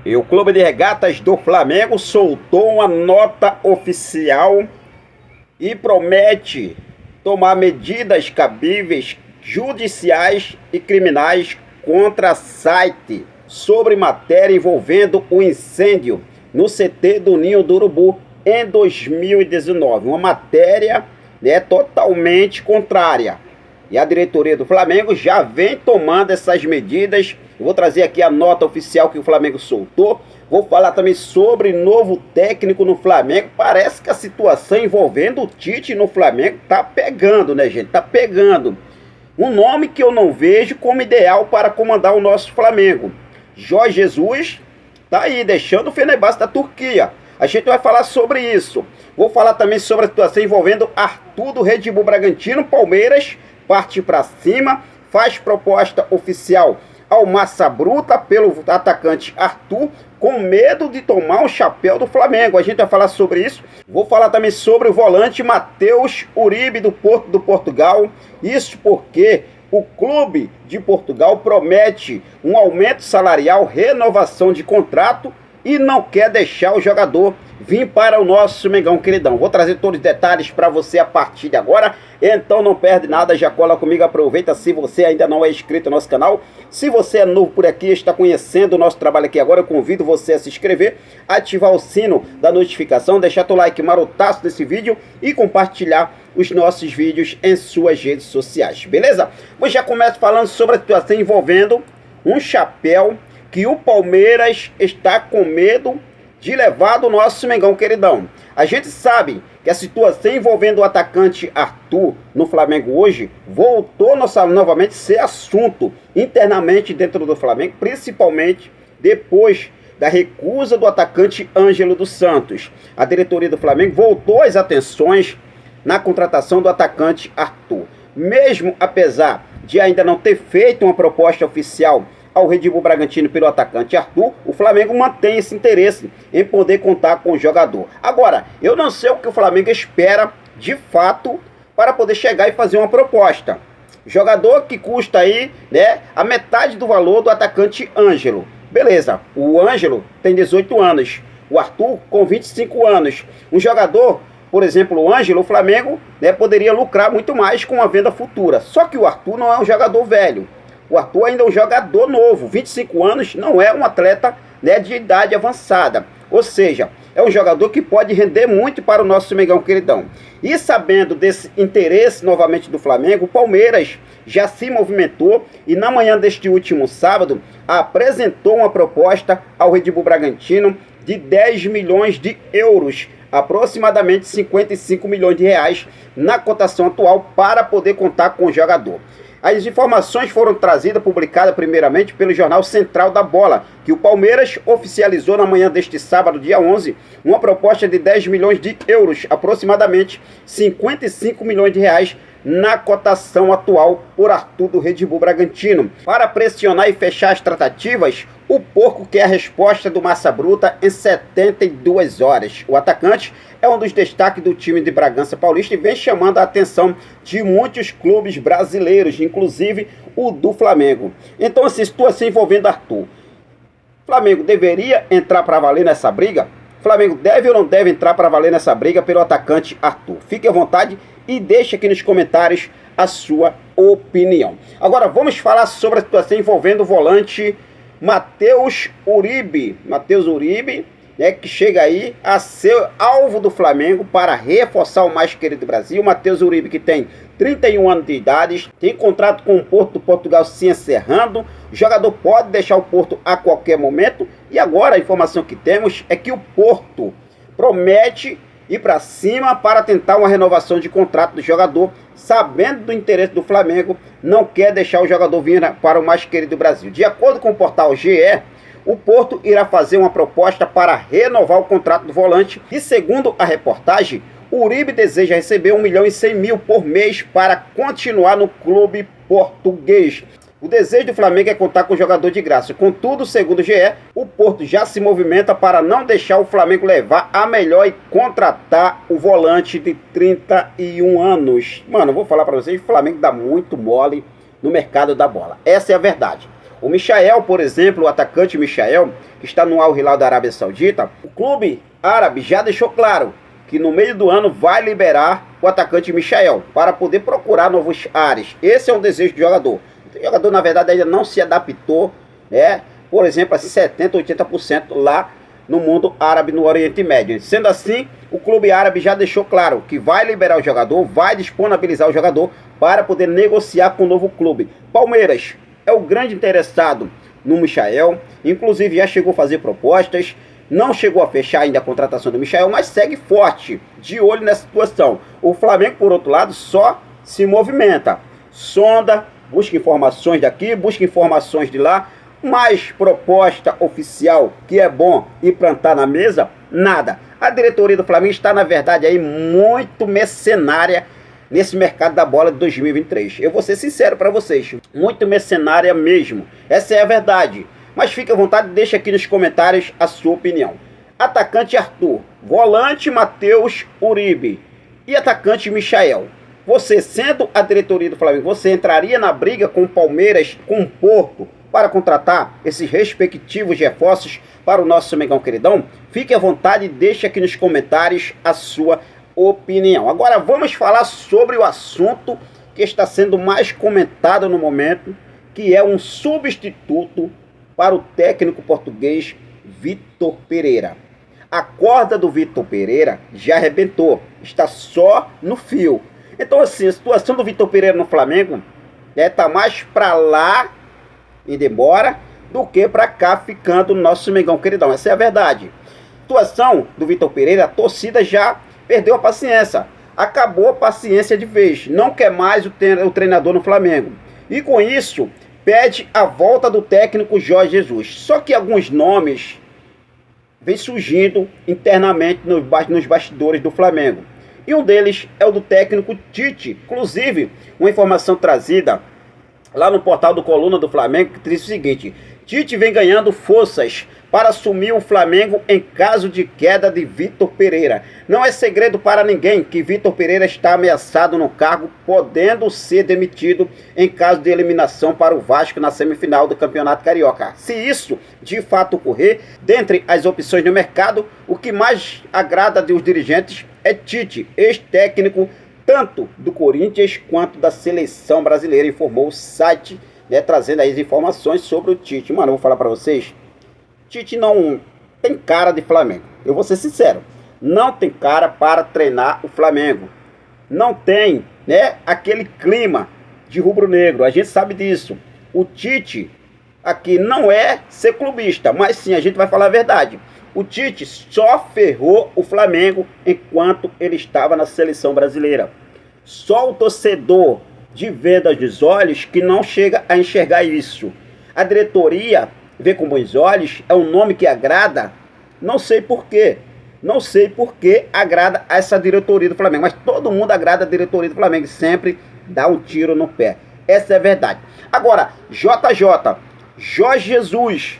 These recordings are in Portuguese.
E o Clube de Regatas do Flamengo soltou uma nota oficial e promete tomar medidas cabíveis, judiciais e criminais contra site sobre matéria envolvendo o incêndio no CT do Ninho do Urubu em 2019. Uma matéria totalmente contrária. E a diretoria do Flamengo já vem tomando essas medidas. Eu vou trazer aqui a nota oficial que o Flamengo soltou. Vou falar também sobre novo técnico no Flamengo. Parece que a situação envolvendo o Tite no Flamengo tá pegando, né, gente? Tá pegando. Um nome que eu não vejo como ideal para comandar o nosso Flamengo. Jorge Jesus tá aí, deixando o Fenerbahçe da Turquia. A gente vai falar sobre isso. Vou falar também sobre a situação envolvendo Arthur do Red Bull Bragantino. Palmeiras parte para cima, faz proposta oficial ao Massa Bruta pelo atacante Arthur, com medo de tomar um chapéu do Flamengo. A gente vai falar sobre isso. Vou falar também sobre o volante Matheus Uribe do Porto do Portugal. Isso porque o clube de Portugal promete um aumento salarial, renovação de contrato e não quer deixar o jogador vir para o nosso Mengão queridão. Vou trazer todos os detalhes para você a partir de agora. Então não perde nada, já cola comigo, aproveita. Se você ainda não é inscrito no nosso canal, se você é novo por aqui, está conhecendo o nosso trabalho aqui agora, eu convido você a se inscrever, ativar o sino da notificação, deixar o like marotaço desse vídeo e compartilhar os nossos vídeos em suas redes sociais, beleza? Eu já começo falando sobre a situação envolvendo um chapéu que o Palmeiras está com medo de levar do nosso Mengão queridão. A gente sabe que a situação envolvendo o atacante Arthur no Flamengo hoje voltou novamente a ser assunto internamente dentro do Flamengo, principalmente depois da recusa do atacante Ângelo dos Santos. A diretoria do Flamengo voltou as atenções na contratação do atacante Arthur. Mesmo apesar de ainda não ter feito uma proposta oficial ao Red Bull Bragantino pelo atacante Arthur, o Flamengo mantém esse interesse em poder contar com o jogador. Agora, eu não sei o que o Flamengo espera de fato para poder chegar e fazer uma proposta. Jogador que custa aí, a metade do valor do atacante Ângelo. Beleza, o Ângelo tem 18 anos, o Arthur com 25 anos. Um jogador, por exemplo, o Ângelo, o Flamengo poderia lucrar muito mais com a venda futura. Só que o Arthur não é um jogador velho. O Arthur ainda é um jogador novo, 25 anos, não é um atleta de idade avançada. Ou seja, é um jogador que pode render muito para o nosso Mengão queridão. E sabendo desse interesse novamente do Flamengo, o Palmeiras já se movimentou e na manhã deste último sábado apresentou uma proposta ao Red Bull Bragantino de 10 milhões de euros, aproximadamente 55 milhões de reais na cotação atual, para poder contar com o jogador. As informações foram trazidas, publicadas primeiramente pelo jornal Central da Bola, que o Palmeiras oficializou na manhã deste sábado, dia 11, uma proposta de 10 milhões de euros, aproximadamente 55 milhões de reais, na cotação atual por Arthur do Red Bull Bragantino. Para pressionar e fechar as tratativas, o Porco quer a resposta do Massa Bruta em 72 horas. O atacante é um dos destaques do time de Bragança Paulista e vem chamando a atenção de muitos clubes brasileiros, inclusive o do Flamengo. Então, assim, situação envolvendo Arthur. Flamengo deveria entrar para valer nessa briga? Flamengo deve ou não deve entrar para valer nessa briga pelo atacante Arthur? Fique à vontade e deixe aqui nos comentários a sua opinião. Agora vamos falar sobre a situação envolvendo o volante Matheus Uribe. Matheus Uribe, que chega aí a ser alvo do Flamengo para reforçar o mais querido Brasil. Matheus Uribe, que tem 31 anos de idade, tem contrato com o Porto do Portugal se encerrando. O jogador pode deixar o Porto a qualquer momento. E agora a informação que temos é que o Porto promete ir para cima para tentar uma renovação de contrato do jogador, sabendo do interesse do Flamengo, não quer deixar o jogador vir para o mais querido Brasil. De acordo com o portal GE, o Porto irá fazer uma proposta para renovar o contrato do volante e, segundo a reportagem, o Uribe deseja receber 1.100.000 por mês para continuar no clube português. O desejo do Flamengo é contar com o jogador de graça. Contudo, segundo o GE, o Porto já se movimenta para não deixar o Flamengo levar a melhor e contratar o volante de 31 anos. Mano, eu vou falar para vocês, o Flamengo dá muito mole no mercado da bola. Essa é a verdade. O Michael, por exemplo, o atacante Michael, que está no Al Hilal da Arábia Saudita, o clube árabe já deixou claro que no meio do ano vai liberar o atacante Michael para poder procurar novos ares. Esse é um desejo do jogador. O jogador, na verdade, ainda não se adaptou, né? Por exemplo, a 70%, 80% lá no mundo árabe, no Oriente Médio. Sendo assim, o clube árabe já deixou claro que vai liberar o jogador, vai disponibilizar o jogador para poder negociar com o novo clube. Palmeiras é o grande interessado no Michael, inclusive já chegou a fazer propostas, não chegou a fechar ainda a contratação do Michael, mas segue forte, de olho nessa situação. O Flamengo, por outro lado, só se movimenta, sonda, busca informações daqui, busca informações de lá, mas proposta oficial, que é bom ir plantar na mesa, nada. A diretoria do Flamengo está, na verdade, aí muito mercenária nesse mercado da bola de 2023. Eu vou ser sincero para vocês, muito mercenária mesmo. Essa é a verdade. Mas fique à vontade, deixa aqui nos comentários a sua opinião. Atacante Arthur, volante Matheus Uribe e atacante Michael. Você, sendo a diretoria do Flamengo, você entraria na briga com o Palmeiras, com o Porto, para contratar esses respectivos reforços para o nosso Mengão queridão? Fique à vontade e deixe aqui nos comentários a sua opinião. Agora vamos falar sobre o assunto que está sendo mais comentado no momento, que é um substituto para o técnico português Vitor Pereira. A corda do Vitor Pereira já arrebentou, está só no fio. Então assim, a situação do Vitor Pereira no Flamengo está mais para lá indo embora do que para cá ficando no nosso Mengão queridão. Essa é a verdade. A situação do Vitor Pereira, a torcida já perdeu a paciência. Acabou a paciência de vez. Não quer mais o treinador no Flamengo. E com isso, pede a volta do técnico Jorge Jesus. Só que alguns nomes vêm surgindo internamente nos bastidores do Flamengo. E um deles é o do técnico Tite. Inclusive, uma informação trazida lá no portal do Coluna do Flamengo, que diz o seguinte: Tite vem ganhando forças para assumir o Flamengo em caso de queda de Vitor Pereira. Não é segredo para ninguém que Vitor Pereira está ameaçado no cargo, podendo ser demitido em caso de eliminação para o Vasco na semifinal do Campeonato Carioca. Se isso de fato ocorrer, dentre as opções no mercado, o que mais agrada dos dirigentes é Tite, ex-técnico tanto do Corinthians quanto da seleção brasileira, informou o site, né, trazendo aí as informações sobre o Tite. Mano, eu vou falar para vocês, Tite não tem cara de Flamengo. Eu vou ser sincero, não tem cara para treinar o Flamengo. Não tem, né, aquele clima de rubro-negro, a gente sabe disso. O Tite aqui não é ser clubista, mas sim, a gente vai falar a verdade. O Tite só ferrou o Flamengo enquanto ele estava na seleção brasileira. Só o torcedor de venda dos olhos que não chega a enxergar isso. A diretoria vê com bons olhos, é um nome que agrada, não sei porquê. Não sei porquê agrada a essa diretoria do Flamengo, mas todo mundo agrada a diretoria do Flamengo, sempre dá um tiro no pé. Essa é a verdade. Agora, Jorge Jesus,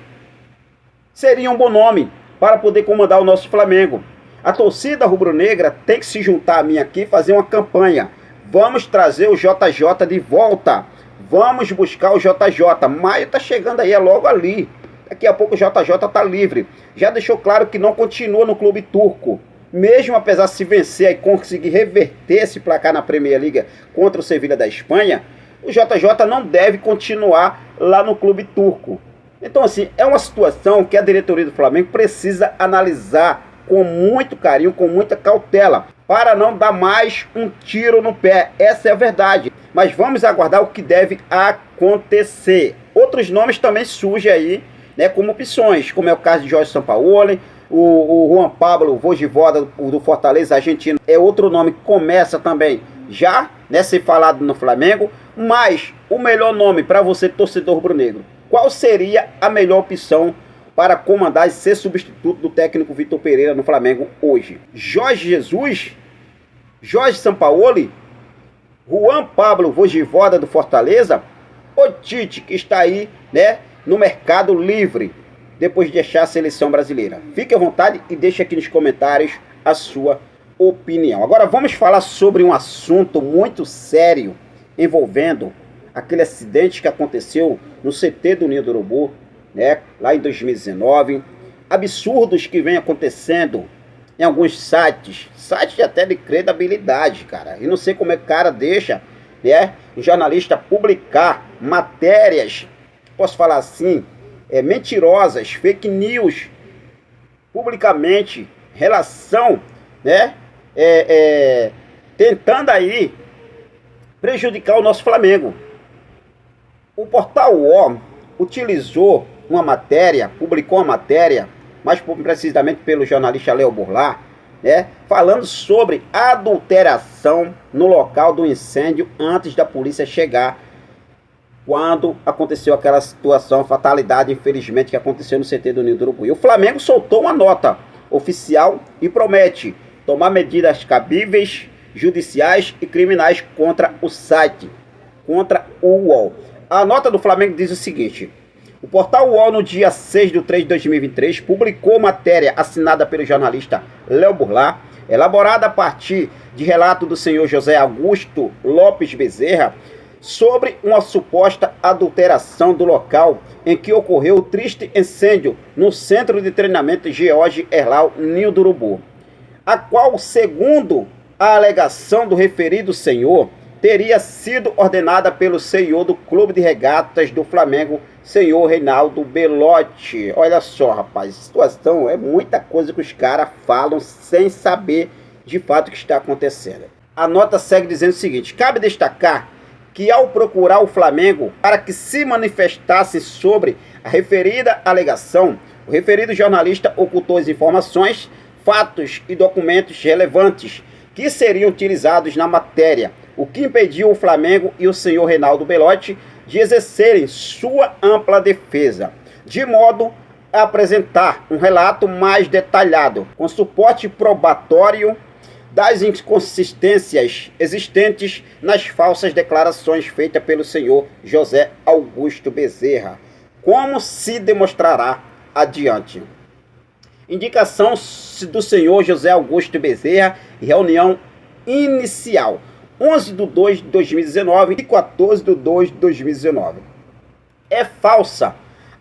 seria um bom nome para poder comandar o nosso Flamengo. A torcida rubro-negra tem que se juntar a mim aqui e fazer uma campanha. Vamos trazer o JJ de volta. Vamos buscar o JJ. Maio está chegando aí, é logo ali. Daqui a pouco o JJ está livre. Já deixou claro que não continua no clube turco. Mesmo apesar de se vencer e conseguir reverter esse placar na Premier League contra o Sevilla da Espanha, o JJ não deve continuar lá no clube turco. Então assim, é uma situação que a diretoria do Flamengo precisa analisar com muito carinho, com muita cautela, para não dar mais um tiro no pé. Essa é a verdade. Mas vamos aguardar o que deve acontecer. Outros nomes também surgem aí, né, como opções, como é o caso de Jorge Sampaoli, o Juan Pablo Vogivoda do Fortaleza argentino, é outro nome que começa também já, né, ser falado no Flamengo. Mas o melhor nome para você, torcedor rubro-negro, qual seria a melhor opção para comandar e ser substituto do técnico Vitor Pereira no Flamengo hoje? Jorge Jesus? Jorge Sampaoli? Juan Pablo Vogivoda do Fortaleza? Ou Tite, que está aí, né, no mercado livre, depois de deixar a seleção brasileira? Fique à vontade e deixe aqui nos comentários a sua opinião. Agora vamos falar sobre um assunto muito sério envolvendo aquele acidente que aconteceu no CT do Ninho do Urubu, né, lá em 2019, absurdos que vem acontecendo em alguns sites até de credibilidade, cara. E não sei como é que o cara deixa, né, um jornalista publicar matérias, posso falar assim, mentirosas, fake news, publicamente, relação, né, tentando aí prejudicar o nosso Flamengo. O portal UOL utilizou uma matéria, publicou uma matéria, mais precisamente pelo jornalista Léo Burlar, né, falando sobre adulteração no local do incêndio antes da polícia chegar, quando aconteceu aquela situação, fatalidade, infelizmente, que aconteceu no CT do Ninho do Urubu. E o Flamengo soltou uma nota oficial e promete tomar medidas cabíveis, judiciais e criminais contra o site, contra o UOL. A nota do Flamengo diz o seguinte: o portal UOL, no dia 6 de 3 de 2023, publicou matéria assinada pelo jornalista Léo Burlar, elaborada a partir de relato do senhor José Augusto Lopes Bezerra, sobre uma suposta adulteração do local em que ocorreu o triste incêndio no Centro de Treinamento George Erlau Ninho do Urubu, a qual, segundo a alegação do referido senhor, teria sido ordenada pelo CEO do Clube de Regatas do Flamengo, senhor Reinaldo Belotti. Olha só, rapaz, a situação é muita coisa que os caras falam sem saber de fato o que está acontecendo. A nota segue dizendo o seguinte: cabe destacar que, ao procurar o Flamengo para que se manifestasse sobre a referida alegação, o referido jornalista ocultou as informações, fatos e documentos relevantes que seriam utilizados na matéria, o que impediu o Flamengo e o senhor Reinaldo Belotti de exercerem sua ampla defesa, de modo a apresentar um relato mais detalhado, com suporte probatório das inconsistências existentes nas falsas declarações feitas pelo senhor José Augusto Bezerra, como se demonstrará adiante. Indicação do senhor José Augusto Bezerra, reunião inicial, 11 de 2 de 2019 e 14 de 2 de 2019. É falsa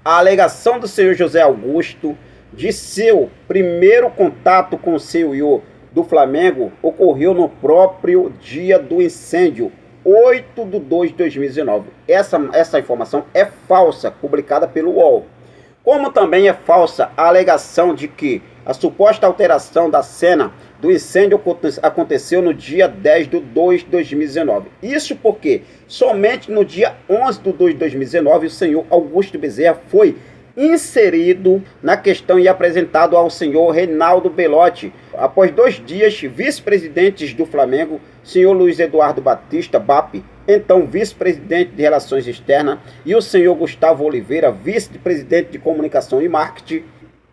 a alegação do senhor José Augusto de seu primeiro contato com o CEO do Flamengo ocorreu no próprio dia do incêndio, 8 de 2 de 2019. Essa informação é falsa, publicada pelo UOL. Como também é falsa a alegação de que a suposta alteração da cena do incêndio aconteceu no dia 10 de 2 de 2019. Isso porque somente no dia 11 de 2 de 2019 o senhor Augusto Bezerra foi inserido na questão e apresentado ao senhor Reinaldo Belotti. Após 2 dias, vice-presidentes do Flamengo, senhor Luiz Eduardo Batista, BAP, então vice-presidente de Relações Externas, e o senhor Gustavo Oliveira, vice-presidente de Comunicação e Marketing,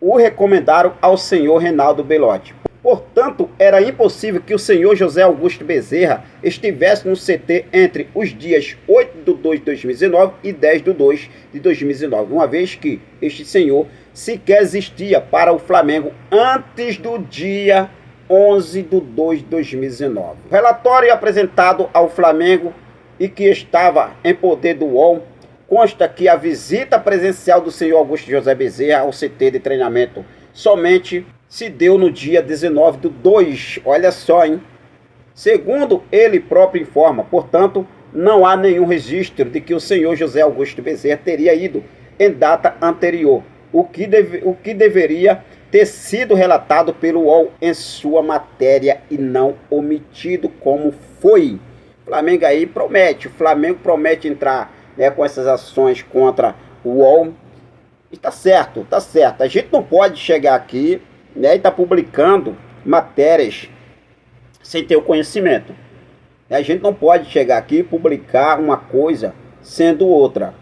o recomendaram ao senhor Reinaldo Belotti. Portanto, era impossível que o senhor José Augusto Bezerra estivesse no CT entre os dias 8 de 2 de 2019 e 10 de 2 de 2019, uma vez que este senhor sequer existia para o Flamengo antes do dia 11 de 2 de 2019. O relatório apresentado ao Flamengo e que estava em poder do UOL consta que a visita presencial do senhor Augusto José Bezerra ao CT de treinamento somente se deu no dia 19 de 2, olha só, hein? Segundo ele próprio informa, portanto, não há nenhum registro de que o senhor José Augusto Bezerra teria ido em data anterior, o que deveria ter sido relatado pelo UOL em sua matéria e não omitido como foi. O Flamengo aí promete, o Flamengo promete entrar, né, com essas ações contra o UOL. E tá certo, tá certo. A gente não pode chegar aqui, né, e tá publicando matérias sem ter o conhecimento. A gente não pode chegar aqui e publicar uma coisa sendo outra.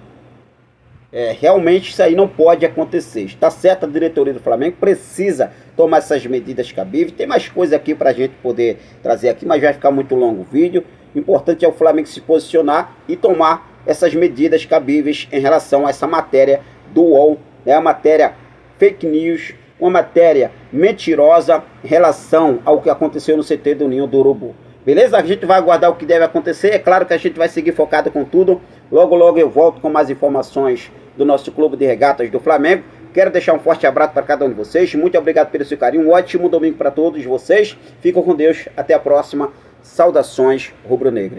Realmente isso aí não pode acontecer. Está certo, a diretoria do Flamengo precisa tomar essas medidas cabíveis. Tem mais coisa aqui para a gente poder trazer aqui, mas vai ficar muito longo o vídeo. O importante é o Flamengo se posicionar e tomar essas medidas cabíveis em relação a essa matéria do UOL, né, a matéria fake news, uma matéria mentirosa em relação ao que aconteceu no CT do Ninho do Urubu. Beleza? A gente vai aguardar o que deve acontecer. É claro que a gente vai seguir focado com tudo. Logo, logo eu volto com mais informações do nosso Clube de Regatas do Flamengo. Quero deixar um forte abraço para cada um de vocês. Muito obrigado pelo seu carinho. Um ótimo domingo para todos vocês. Fiquem com Deus. Até a próxima. Saudações rubro-negras.